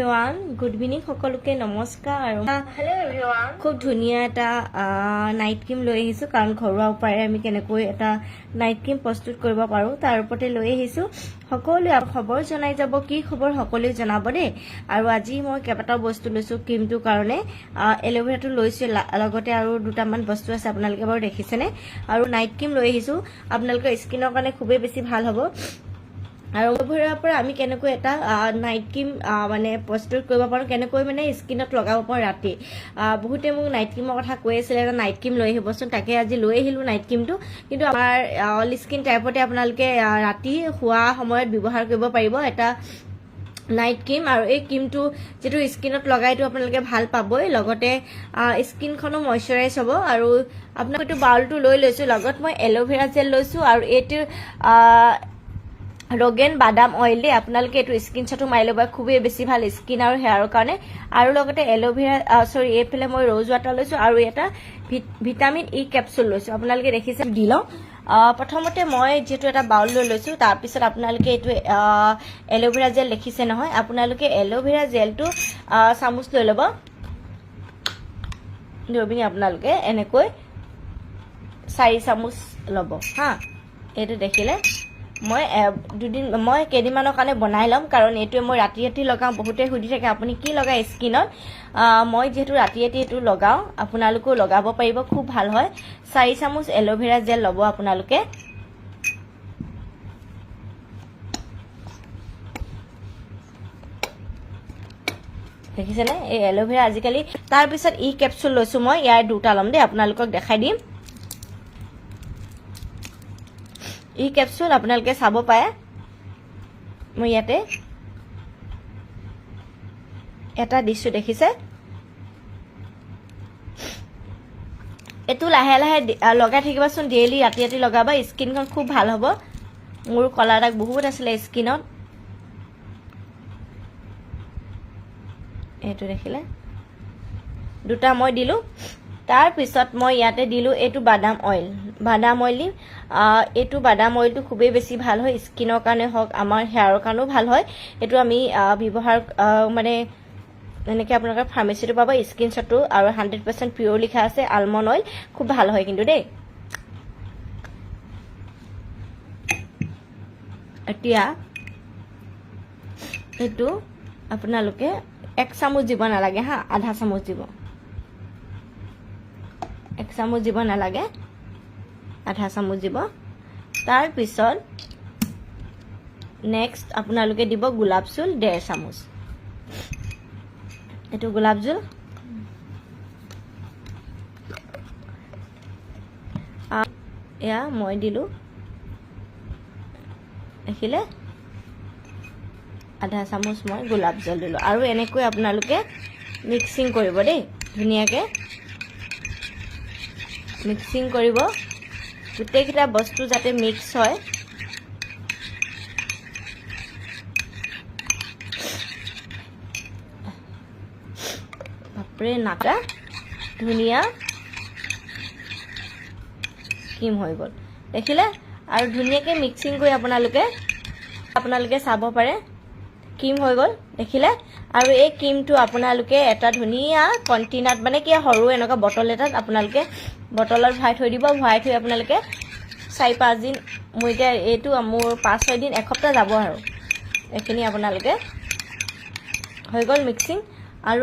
everyone good evening সকলোকে নমস্কাৰ আৰু হেল্ল' এভৰিৱান খুব ধুনীয়া এটা নাইট ক্ৰীম লৈ আহিছো কাৰণ ঘৰুৱা উপায়েৰে আমি কেনেকৈ এটা নাইট ক্ৰীম প্ৰস্তুত কৰিব পাৰো তাৰ ওপৰতে লৈ আহিছো সকলোৱে খবৰ জনাই যাব কি খবৰ সকলোৱে জনাব দেই আৰু আজি মই কেইবাটাও বস্তু লৈছো ক্ৰীমটোৰ কাৰণে এলোভেৰাটো লৈছো লগতে আৰু দুটামান বস্তু আছে আপোনালোকে বাৰু দেখিছেনে আৰু নাইট ক্ৰীম লৈ আহিছো আপোনালোকৰ স্কিনৰ কাৰণে খুবেই বেছি ভাল হ'ব আৰু এলোভেৰাৰ পৰা আমি কেনেকৈ এটা নাইট ক্ৰীম মানে প্ৰস্তুত কৰিব পাৰো কেনেকৈ মানে স্কিনত লগাব পাৰো ৰাতি বহুতে মোক নাইট ক্ৰীমৰ কথা কৈ আছিল এটা নাইট ক্ৰীম লৈ আহিবচোন তাকে আজি লৈ আহিলো নাইট ক্ৰীমটো কিন্তু আমাৰ অল স্কিন টাইপতে আপোনালোকে ৰাতি শোৱা সময়ত ব্যৱহাৰ কৰিব পাৰিব এটা নাইট ক্ৰীম আৰু এই ক্ৰীমটো যেটো স্কিনত লগাইটো আপোনালোকে ভাল পাবই লগতে স্কিনখনো ময়শ্চাৰাইজ হ'ব আৰু আপোনাক এইটো বাউলটো লৈ লৈছো লগত মই এলোভেৰা জেল লৈছো আৰু এইটো ৰগেন বাদাম অইল দে আপোনালোকে এটো স্কিনশ্বটো মাৰি লব খুবেই বেছি ভাল স্কিন আৰু হেয়াৰৰ কাৰণে আৰু লগতে এলোভেৰা সৰি এফালে মই ৰ'জ ৱাটাৰ লৈছো আৰু এটা ভিটামিন ই কেপচুল লৈছো আপোনালোকে দেখিছে দিলো প্ৰথমতে মই যেটো এটা বাউল লৈ লৈছো তাৰ পিছত আপোনালোকে এটো এলোভেৰা জেল দেখিছে নহয় আপোনালোকে এলোভেৰা জেলটো চামুচ লৈ লব দৰবিনি আপোনালোকে এনেকৈ 4 চামুচ লব হা এটো দেখিলে মই কেদিমানৰ কাৰণে বনাই লম কাৰণ এটো মই ৰাতি ৰাতি লগাও বহুতে সুধি থাকে আপুনি কি লগাই স্কিনত মই যেহেতু ৰাতি ৰাতি এটো লগাও আপোনালোকো লগাব পাৰিব খুব ভাল হয় 4 চামুচ এলোভেৰা জেল লব আপোনালোকে দেখিছেনে এই এলোভেৰা আজিকালি তাৰ পিছত ই কেপচুল লৈছো মই ইয়াৰ দুটা লম দে আপোনালোকক দেখাই দিম ই কেপচুল আপোনালোকে চাব পায় মই ইয়াতে এটা দিছো দেখিছে এটো লাহে লাহে লগাই থাকিবাচোন ডেইলি ৰাতি ৰাতি লগাবা স্কিনখন খুব ভাল হ'ব মোৰ কলা দাগ বহুত আছিল স্কিনত এটো দেখিলে দুটা মই দিলো তাৰ পিছত মই ইয়াতে দিলো এটো বাদাম অইল এটো বাদাম অইলটো খুবেই বেছি ভাল হয় স্কিনৰ কাৰণে হক আমাৰ হেয়াৰৰ কাৰণেও ভাল হয় এটো আমি ব্যৱহাৰ মানে এনেকৈ আপোনালোকৰ ফাৰ্মেসিটো পাব স্কিন শ্বটো আৰু 100% পিওৰ লিখা আছে আলমন্ড অইল খুব ভাল হয় কিন্তু দেই এতিয়া এটো আপোনালোকে 1 চামুচ দিব নালাগে হা আধা চামুচ দিব 1 চামুচ দিব নালাগে আধা চামুচ দিব তাৰ পিছত নেক্সট আপোনালোকে দিব গোলাপ জল 1.5 চামুচ এটো গোলাপ জল এয়া মই দিলো দেখিলে আধা চামুচ মই গোলাপ জল দিলো আৰু এনেকৈ আপোনালোকে মিক্সিং কৰিব দেই ধুনিয়াকে মিক্সিং কৰিব গোটেইটা বস্তু যাতে মিক্স হয় বাপৰে নাকা ধুনিয়া ক্ৰীম হৈ গল দেখিলে আৰু ধুনিয়াকে মিক্সিং কৰি আপোনালোকে চাব পাৰে ক্ৰীম হৈ গল দেখিলে আৰু এই ক্ৰীমটো আপোনালোকে এটা ধুনিয়া কন্টেইনাৰত মানে কি হৰু এনেকা বটল এটাত আপোনালোকে বটলত ভৰাই থৈ দিব ভৰাই থৈ আপোনালোকে 4-5 দিন মই এতিয়া এটো মোৰ 5-6 দিন এসপ্তাহ যাব আৰু এখিনি আপোনালোকে হৈ গল মিক্সিং আৰু